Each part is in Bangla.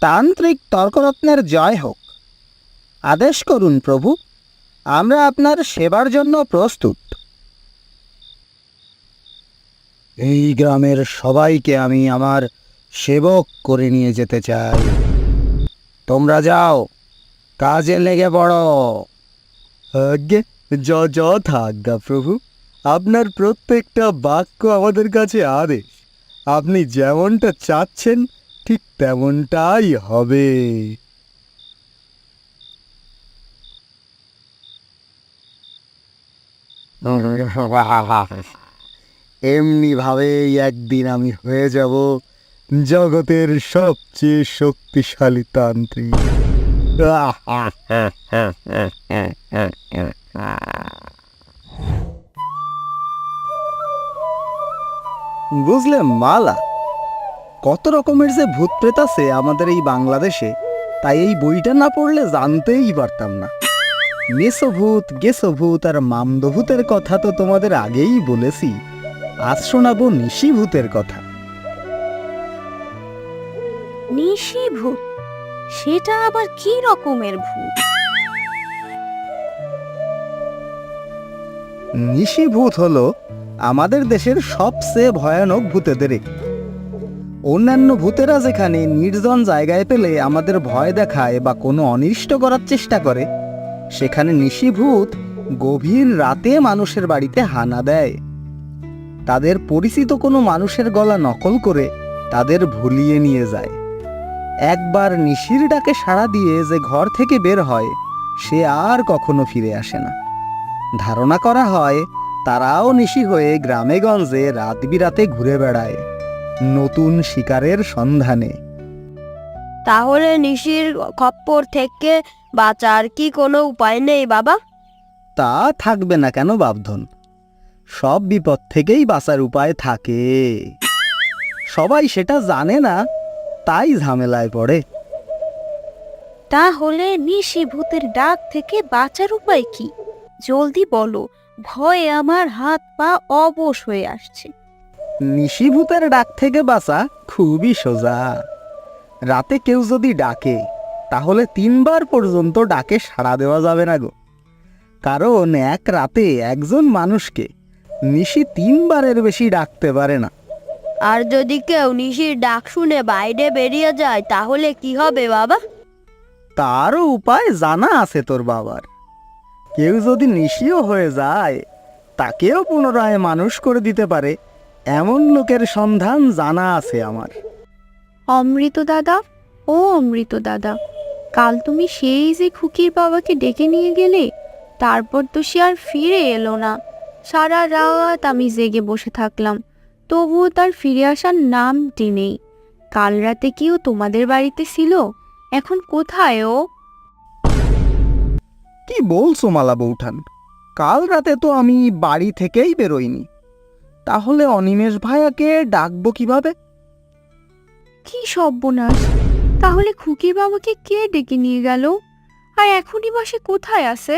তান্ত্রিক তর্করত্নের জয় হোক। আদেশ করুন প্রভু, আমরা আপনার সেবার জন্য প্রস্তুত। এই গ্রামের সবাইকে আমি আমার সেবক করে নিয়ে যেতে চাই। তোমরা যাও, কাজে লেগে পড়ো। আজ্ঞে, যথাজ্ঞা প্রভু। আপনার প্রত্যেকটা বাক্য আমাদের কাছে আদেশ। আপনি যেমনটা চাচ্ছেন ঠিক তেমনটাই হবে। এমনি ভাবেই একদিন আমি হয়ে যাব জগতের সবচেয়ে শক্তিশালী তান্ত্রিক। বুঝলে মালা, কত রকমের যে ভূত প্রেত আছে আমাদের এই বাংলাদেশে, তাই এই বইটা না পড়লে জানতেই পারতাম না। মেসোভূত, গেসোভূত আর মামদভূতের কথা তো তোমাদের আগেই বলেছি। আজ শোনাবো নিশিভূতের কথা। নিশিভূত? সেটা আবার কি রকমের ভূত? নিশিভূত হলো আমাদের দেশের সবচেয়ে ভয়ানক ভূতেদের একটি। অন্যান্য ভূতেরা যেখানে নির্জন জায়গায় পেলে আমাদের ভয় দেখায় বা কোনো অনিষ্ট করার চেষ্টা করে, সেখানে নিশিভূত গভীর রাতে মানুষের বাড়িতে হানা দেয়। তাদের পরিচিত কোনো মানুষের গলা নকল করে তাদের ভুলিয়ে নিয়ে যায়। একবার নিশির ডাকে সাড়া দিয়ে যে ঘর থেকে বের হয়, সে আর কখনো ফিরে আসে না। ধারণা করা হয় তারাও নিশি হয়ে গ্রামে গঞ্জে রাত বিরাতে ঘুরে বেড়ায়, নতুন শিকারের সন্ধানে। তাহলে নিশির খপ্পর থেকে বাঁচার কি কোনো উপায় নেই বাবা? তা থাকবে না কেন বাপধন? সব বিপদ থেকেই বাঁচার উপায় থাকে। সবাই সেটা জানে না, তাই ঝামেলায় পড়ে। তাহলে নিশিভূতের ডাক থেকে বাঁচার উপায় কি? জলদি বলো, ভয়ে আমার হাত পা অবশ হয়ে আসছে। নিশিভূতের ডাক থেকে বাঁচা খুবই সোজা। রাতে কেউ যদি ডাকে, তাহলে 3 বার পর্যন্ত ডাকে সাড়া দেওয়া যাবে না গো। কারণ এক রাতে একজন মানুষকে নিশি 3 বারের বেশি ডাকতে পারে না। আর যদি কেউ নিশির ডাক শুনে বাইরে বেরিয়ে যায়, তাহলে কি হবে বাবা? তারও উপায় জানা আছে তোর বাবার। কেউ যদি নিশিও হয়ে যায়, তাকেও পুনরায় মানুষ করে দিতে পারে, এমন লোকের সন্ধান জানা আছে আমার। অমৃত দাদা, ও অমৃত দাদা, কাল তুমি সেই যে খুকির বাবাকে ডেকে নিয়ে গেলে, তারপর তো সে আর ফিরে এলো না। সারা রাত আমি জেগে বসে থাকলাম, তবুও তার ফিরে আসার নামটি নেই। কাল রাতে কি ও তোমাদের বাড়িতে ছিল? এখন কোথায় ও? কি বলছো মালা বৌঠান? কাল রাতে তো আমি বাড়ি থেকেই বেরোইনি। তাহলে অনিমেষ ভাইয়াকে ডাকবো কিভাবে? কি সর্বনাশ! তাহলে খুকির বাবাকে কে ডেকে নিয়ে গেল? আর এখনই বা সে কোথায় আছে?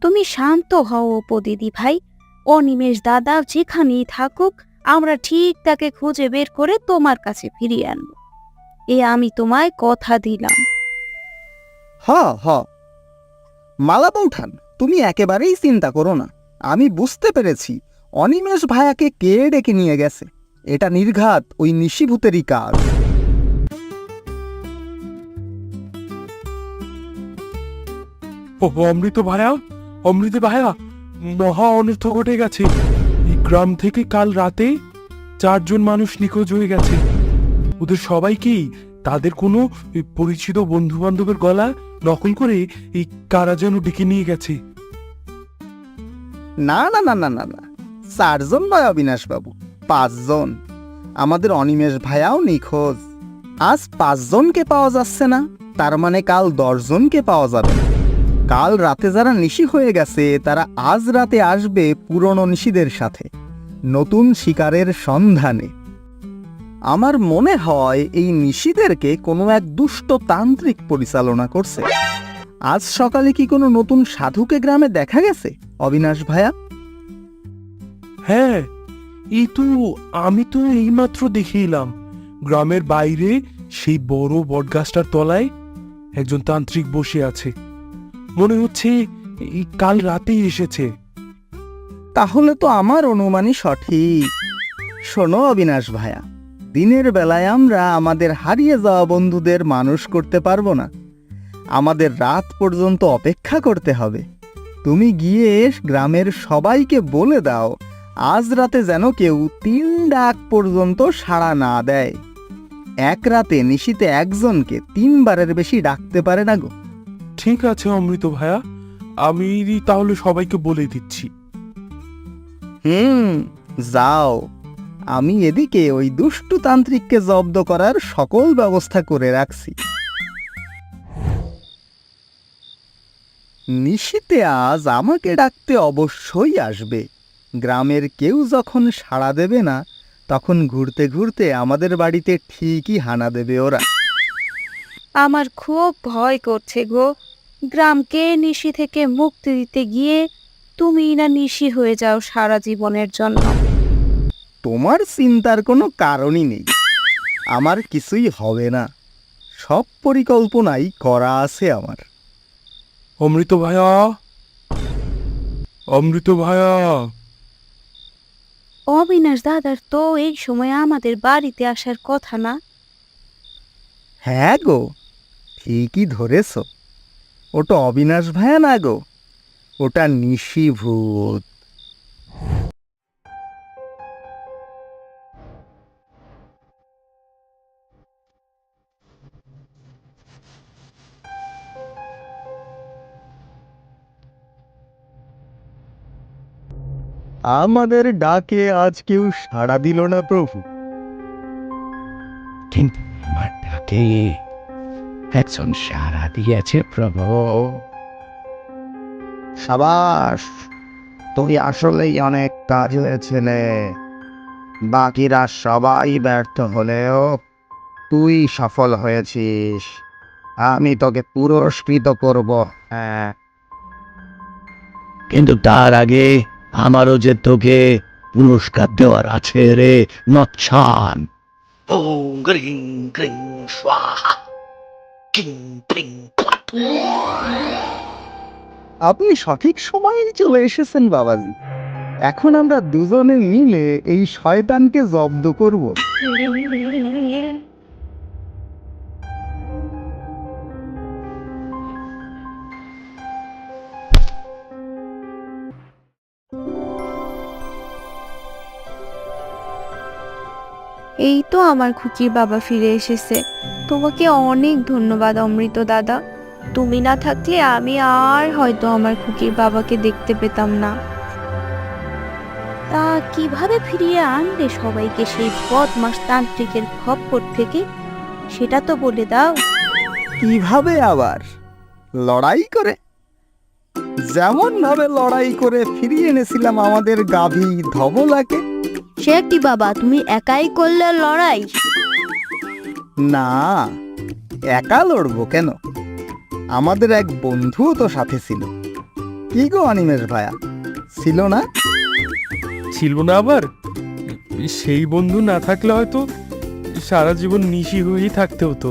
তুমি শান্ত হও অপু দিদি ভাই। অনিমেষ দাদা যেখানেই থাকুক, আমরা ঠিক তাকে খুঁজে বের করে তোমার কাছে ফিরিয়ে আনবো। আমি তোমায় কথা দিলাম। হ হ মালা বৌঠান, তুমি একেবারেই চিন্তা করো না। আমি বুঝতে পেরেছি অনিমেষ ভাইয়াকে কে ডেকে নিয়ে গেছে। এটা নির্ঘাত ওই নিশিভূতেরই কাজ। অমৃত ভাইয়া, অমৃত ভাইয়া, মহা অনর্থ ঘটে গেছে। এই গ্রাম থেকে কাল রাতে 4 জন মানুষ নিখোঁজ হয়ে গেছে। ওদের সবাইকেই তাদের কোনো পরিচিত বন্ধু বান্ধবের গলা নকল করে এই কারা যেন ডেকে নিয়ে গেছে। না না না না না না, 4 জন নয় অবিনাশ বাবু, 5 জন। আমাদের অনিমেষ ভাইয়াও নিখোঁজ। আজ 5 জনকে পাওয়া যাচ্ছে না, তার মানে কাল 10 জনকে পাওয়া যাবে। কাল রাতে যারা নিশি হয়ে গেছে, তারা আজ রাতে আসবে পুরনো নিশিদের সাথে, নতুন শিকারের সন্ধানে। আমার মনে হয় এই নিশিদেরকে কোনো এক দুষ্ট তান্ত্রিক পরিচালনা করছে। আজ সকালে কি কোনো নতুন সাধুকে গ্রামে দেখা গেছে অবিনাশ ভাইয়া? হ্যাঁ, আমি তো এইমাত্র দেখে এলাম। গ্রামের বাইরে সেই বড় বটগাছটার তলায় একজন তান্ত্রিক বসে আছে। মনে হচ্ছে এই কাল রাতেই এসেছে। তাহলে তো আমার অনুমানই সঠিক। শোনো অবিনাশ ভাইয়া, দিনের বেলায় আমরা আমাদের হারিয়ে যাওয়া বন্ধুদের মানুষ করতে পারবো না। আমাদের রাত পর্যন্ত অপেক্ষা করতে হবে। তুমি গিয়ে গ্রামের সবাইকে বলে দাও আজ রাতে যেন কেউ 3 ডাক পর্যন্ত সাড়া না দেয়। এক রাতে নিশীতে একজনকে 3 বারের বেশি ডাকতে পারে না গো। ঠিক আছে অমৃত ভাইয়া, আমি তাহলে সবাইকে বলে দিচ্ছি। যাও, আমি এদিকে ওই দুষ্টু তান্ত্রিককে জব্দ করার সকল ব্যবস্থা করে রাখছি। নিশীতে আজ আমাকে ডাকতে অবশ্যই আসবে। গ্রামের কেউ যখন সাড়া দেবে না, তখন ঘুরতে ঘুরতে আমাদের বাড়িতে ঠিকই হানা দেবে ওরা। আমার খুব ভয় করছে গো। গ্রামকে নিশি থেকে মুক্তি দিতে গিয়ে তুমি না নিশি হয়ে যাও সারা জীবনের জন্য। তোমার চিন্তার কোনো কারণই নেই, আমার কিছুই হবে না। সব পরিকল্পনাই করা আছে আমার। অমৃত ভাইয়া, অমৃত ভাইয়া। অবিনাশ দাদার তো এই সময় আমাদের বাড়িতে আসার কথা না। হ্যাঁ গো, ঠিকই ধরেছ। ওটা অবিনাশ ভাইয়া না গো, ওটা নিশি ভূত। আমাদের ডাকে আজ কেউ সাড়া দিল না প্রভু। কিন্তু আমার ডাকে একজন সাড়া দিয়েছে প্রভু। সাবাস, তুই আসলেই অনেক কাজ হয়েছিলে। বাকিরা সবাই ব্যর্থ হলেও তুই সফল হয়েছিস। আমি তোকে পুরস্কৃত করব। হ্যাঁ, কিন্তু তার আগে আমারও যে তোকে পুরস্কার দেওয়ার আছে রে নচ্ছান। ওং গ্রিং গ্রিং স্বাহা কিং প্রিং প্লাটু। আপনি সঠিক সময়ে চলে এসেছেন বাবাজি। এখন আমরা দুজনে মিলে এই শয়তানকে জব্দ করব। এই তো আমার খুকির বাবা ফিরে এসেছে। তোমাকে অনেক ধন্যবাদ অমৃত দাদা। তুমি না থাকলে আমি আর হয়তো আমার খুকির বাবাকে দেখতে পেতাম না। তা কিভাবে ফিরিয়ে আনলে সবাইকে সেই বদমাস তান্ত্রিকের খপ্পর থেকে, সেটা তো বলে দাও। কিভাবে আবার? লড়াই করে। যেমন ভাবে লড়াই করে ফিরিয়ে এনেছিলাম আমাদের গাভী ধবলাকে। সে কি বাবা, তুমি একাই করলে লড়াই? না, একা লড়বো কেন? আমাদের এক বন্ধুও তো সাথে ছিল। কি গো অনিমেষ ভাইয়া, ছিল না? ছিল না আবার? সেই বন্ধু না থাকলে হয়তো সারা জীবন নিশি হয়েই থাকতে হতো।